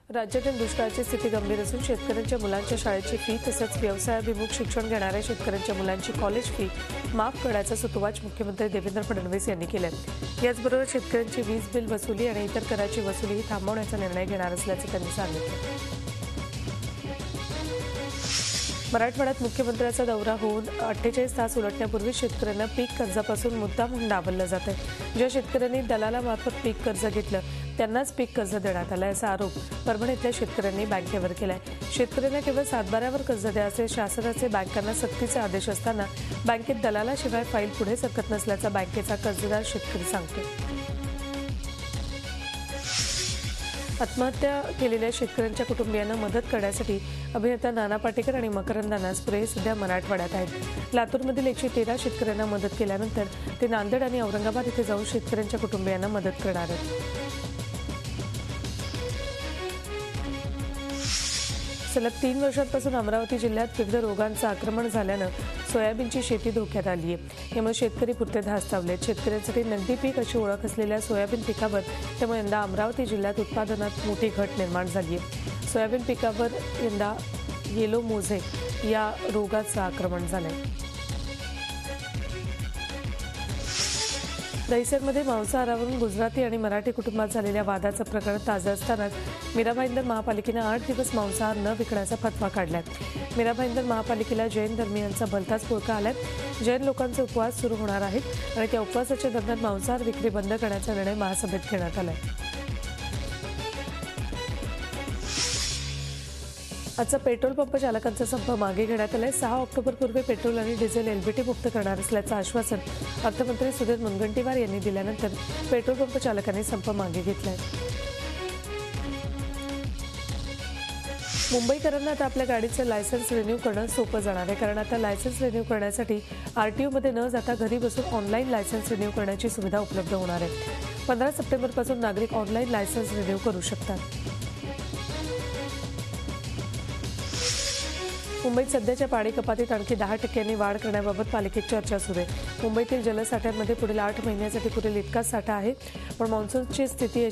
राज्यातील दुष्काळाची स्थिती गंभीर असून शेतकऱ्यांच्या मुलांच्या शाळेची फी तसंच व्यवसायाभिमुख शिक्षण घेणाऱ्या शेतकऱ्यांच्या मुलांची कॉलेज फी माफ करण्याचा सुतोवाच मुख्यमंत्री देवेंद्र फडणवीस यांनी केलाय। याचबरोबर शेतकऱ्यांची वीज बिल वसुली आणि इतर कराची वसुलीही थांबवण्याचा निर्णय घेणार असल्याचे त्यांनी सांगितले। मराठवाड्यात मुख्यमंत्र्यांचा दौरा होऊन 48 तास उलटण्यापूर्वी शेतकऱ्यांना पीक कर्जापासून मुद्दामहून डावललं जातंय। ज्या शेतकऱ्यांनी दलालामार्फत पीक कर्ज घेतलं त्यांनाच पीक कर्ज देण्यात आलं असा आरोप परभणीतल्या शेतकऱ्यांनी बँकेवर केलाय। शेतकऱ्यांना केवळ सातबाऱ्यावर कर्ज द्या असे शासनाचे बँकांना सक्तीचे आदेश असताना बँकेत दलालाशिवाय फाईल पुढे सरकत नसल्याचा बँकेचा कर्जदार शेतकरी सांगतो। आत्महत्या केलेल्या शेतकऱ्यांच्या कुटुंबियांना मदत करण्यासाठी अभिनेता नाना पाटेकर आणि मकरंद अनासपुरे सध्या मराठवाड्यात आहेत। लातूरमधील 113 शेतकऱ्यांना मदत केल्यानंतर ते नांदेड आणि औरंगाबाद इथे जाऊन शेतकऱ्यांच्या कुटुंबियांना मदत करणार आहेत। सलग 3 वर्षांपासून अमरावती जिल्ह्यात विविध रोगांचं आक्रमण झाल्यानं सोयाबीनची शेती धोक्यात आली आहे। यामुळे शेतकरी पुरते धास्तावले आहेत। शेतकऱ्यांसाठी नगदी पीक अशी ओळख असलेल्या सोयाबीन पिकावर त्यामुळे यंदा अमरावती जिल्ह्यात उत्पादनात मोठी घट निर्माण झाली आहे। सोयाबीन पिकावर यंदा येलो मोझेक या रोगाचं आक्रमण झालंय। दहिसरमध्ये मांसाहारावरून गुजराती आणि मराठी कुटुंबात झालेल्या वादाचं प्रकरण ताजं असतानाच मीरा भाईंदर महापालिकेनं 8 दिवस मांसाहार न विकण्याचा फतवा काढलाय। मीरा भाईंदर महापालिकेला जैन धर्मीयांचा भलताच पुळका आलाय। जैन लोकांचे उपवास सुरू होणार आहेत आणि त्या उपवासाच्या दरम्यान मांसाहार विक्री बंद करण्याचा निर्णय महासभेत घेण्यात आलाय। आजचा पेट्रोल पंप चालकांचा संप मागे घेण्यात आलाय। 6 ऑक्टोबरपूर्वी पेट्रोल आणि डिझेल एलबीटी मुक्त करणार असल्याचं आश्वासन अर्थमंत्री सुधीर मुनगंटीवार यांनी दिल्यानंतर पेट्रोल पंप चालकांनी संप मागे घेतलाय। मुंबईकरांना आता आपल्या गाडीचं लायसन्स रिन्यू करणं सोपं जाणार आहे, कारण आता लायसन्स रिन्यू करण्यासाठी आरटीओमध्ये न जाता घरी बसून ऑनलाईन लायसन्स रिन्यू करण्याची सुविधा उपलब्ध होणार आहे। 15 सप्टेंबरपासून नागरिक ऑनलाईन लायसन्स रिन्यू करू शकतात। मुंबईत सध्याच्या पाणी कपातीत आणखी 10% वाढ करण्याबाबत पालिकेत चर्चा सुरू आहे। मुंबईतील जलसाठ्यांमध्ये पुढील 8 महिन्यासाठी पुरेल इतकाच साठा आहे, पण मान्सूनची स्थिती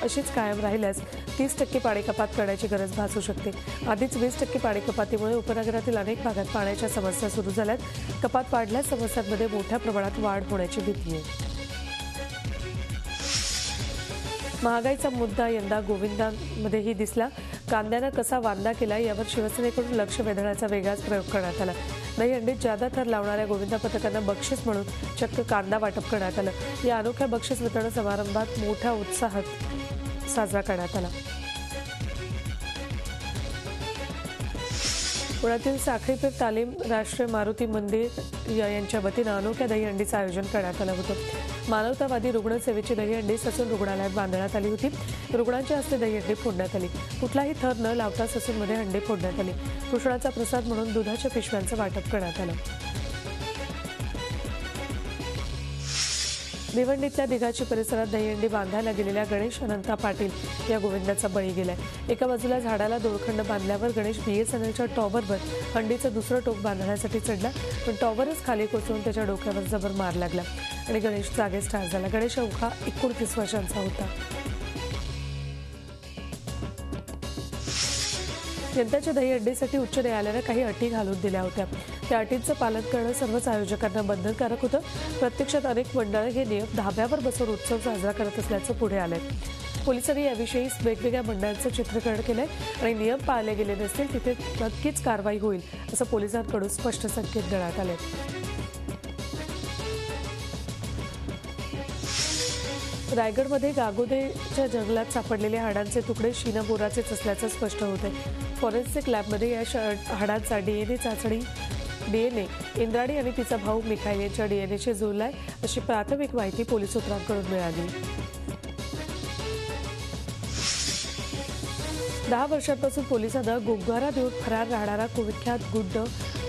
अशीच कायम राहिल्यास 30% पाणी कपात करण्याची गरज भासू शकते। आधीच 20% पाणी कपातीमुळे उपनगरातील अनेक भागात पाण्याच्या समस्या सुरू झाल्यात। कपात वाढल्यास समस्यांमध्ये मोठ्या प्रमाणात वाढ होण्याची भीती आहे। महागाईचा मुद्दा यंदा गोविंदांमध्येही दिसला। कांद्यानं कसा वांदा केला यावर शिवसेनेकडून लक्ष वेधण्याचा वेगळाच प्रयोग करण्यात आला। दहीहंडीत जादा थर लावणाऱ्या गोविंदा पथकांना बक्षीस म्हणून चक्क कांदा वाटप करण्यात आलं। या अनोख्या बक्षीस वितरण समारंभात मोठ्या उत्साहात साजरा करण्यात आला। पुण्यातील साखळीपेठ तालीम राष्ट्रीय मारुती मंदिर यांच्या वतीनं अनोख्या दहीहंडीचं आयोजन करण्यात आलं होतं। मानवतावादी रुग्णसेवेची दहीहंडी ससून रुग्णालयात बांधण्यात आली होती। रुग्णांच्या हस्ते दहीहंडी फोडण्यात आली। कुठलाही थर न लावता ससूनमध्ये हंडी फोडण्यात आली। कृष्णाचा प्रसाद म्हणून दुधाच्या पिशव्यांचं वाटप करण्यात आलं। भिवंडीतल्या दिघाची परिसरात दहीहंडी बांधायला गेलेल्या गणेश अनंता पाटील या गोविंदाचा बळी गेलाय। एका बाजूला झाडाला दोरखंड बांधल्यावर गणेश BSNLच्या टॉवरवर हंडीचं दुसरं टोक बांधण्यासाठी चढला, पण टॉवरच खाली कोसळून त्याच्या डोक्यावर जबर मार लागला आणि गणेश जागेच ठार झाला। गणेश अवघा 29 वर्षांचा होता। यंदाच्या दहीहंडीसाठी उच्च न्यायालयानं काही अटी घालून दिल्या होत्या। त्या अटींचं पालन करणं सर्वच आयोजकांना बंधनकारक होतं। प्रत्यक्षात अनेक मंडळं हे नियम धाब्यावर बसवून उत्सव साजरा करत असल्याचं पुढे आलंय। पोलिसांनी याविषयी वेगवेगळ्या मंडळांचं चित्रीकरण केलंय आणि नियम पाळले गेले नसतील तिथे नक्कीच कारवाई होईल असं पोलिसांकडून स्पष्ट संकेत देण्यात आले। रायगडमध्ये गागोदेच्या जंगलात सापडलेल्या हाडांचे तुकडे शीनबोराचेच असल्याचं स्पष्ट होते। फॉरेन्सिक लॅबमध्ये या हाडांचा DNA चाचणी इंद्राणी आणि तिचा भाऊ मिखाईल यांच्या DNAशी जुळलाय अशी प्राथमिक माहिती पोलीस सूत्रांकडून मिळाली। 10 वर्षांपासून पोलिसांना गोंगारा देऊन फरार राहणारा कुविख्यात गुंड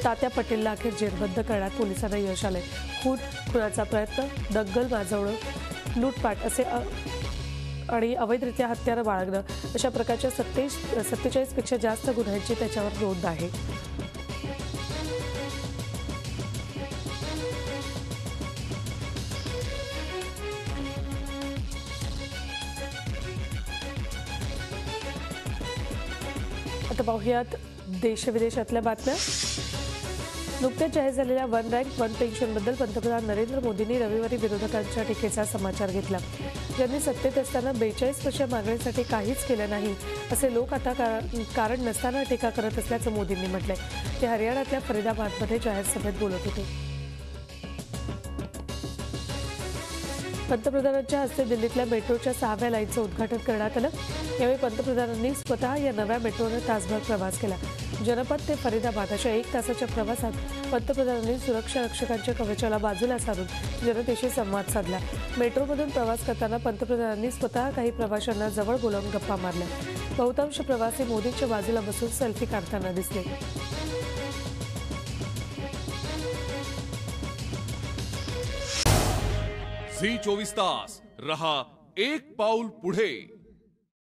तात्या पटेलला अखेर जेरबंद करण्यात पोलिसांना यश आलंय। खुनाचा प्रयत्न, दंगल माजवणं, लूटपाट असे आणि अवैधरित्या हत्यारं बाळगणं अशा प्रकारच्या 47 पेक्षा जास्त गुन्ह्यांची त्याच्यावर नोंद आहे। आता पाहुयात देशविदेशातल्या बातम्या. नुकत्याच जाहीर झालेल्या वन रँक वन पेन्शनबद्दल पंतप्रधान नरेंद्र मोदींनी रविवारी विरोधकांच्या टीकेचा समाचार घेतला. ज्यांनी सत्तेत असताना 42 वर्ष मागणीसाठी काहीच केलं नाही असे लोक आता कारण नसताना टीका करत असल्याचं मोदींनी म्हटलंय. ते हरियाणातल्या फरीदाबादमध्ये जाहीर सभेत बोलत होते. पंतप्रधानांच्या हस्ते दिल्लीतल्या मेट्रोच्या 6व्या लाईनचं उद्घाटन करण्यात आलं. यावेळी पंतप्रधानांनी स्वतः या नव्या मेट्रोने तासभर प्रवास केला. जनपद ते फरीदाबाद अशा 1 तासाच्या प्रवासात पंतप्रधानांनी सुरक्षा रक्षकांच्या कवचाला बाजूला सारून जनतेशी संवाद साधला. मेट्रोमधून प्रवास करताना पंतप्रधानांनी स्वतः काही प्रवाशांना जवळ बोलावून गप्पा मारल्या. बहुतांश प्रवासी मोदींच्या बाजूला बसून सेल्फी काढताना दिसले. झी 24 तास रहा एक पाऊल पुढे.